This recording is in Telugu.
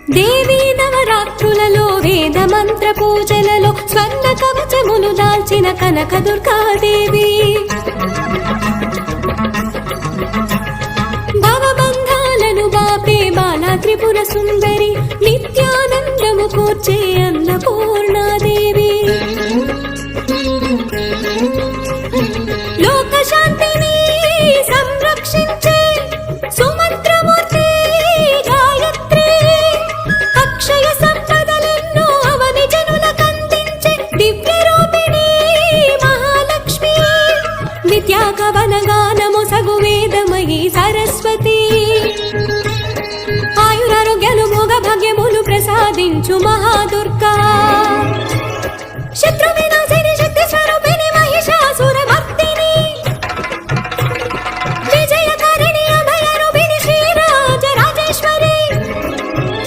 దేవీ నవరాత్రులలో వేద మంత్ర పూజలలో స్వర్ణ కవచములు దాల్చిన కనక దుర్గాదేవి భవబంధాలను బాపే బాలా త్రిపుర సుందరి నిత్యానందము కూర్చే అన్నపూర్ణాదేవి లోక శాంతిని సంరక్షించే సుమంత్రమూర్తి గాయత్రి అక్షయ సంపదలెన్నో అవని జనులకందించే దివ్య రూపిణి మహాలక్ష్మి విద్యాకవన గానము సగు వేదమయీ సరస్వతి ఆయురారోగ్యాలు భోగ భాగ్యములు ప్రసాదించు మహాదు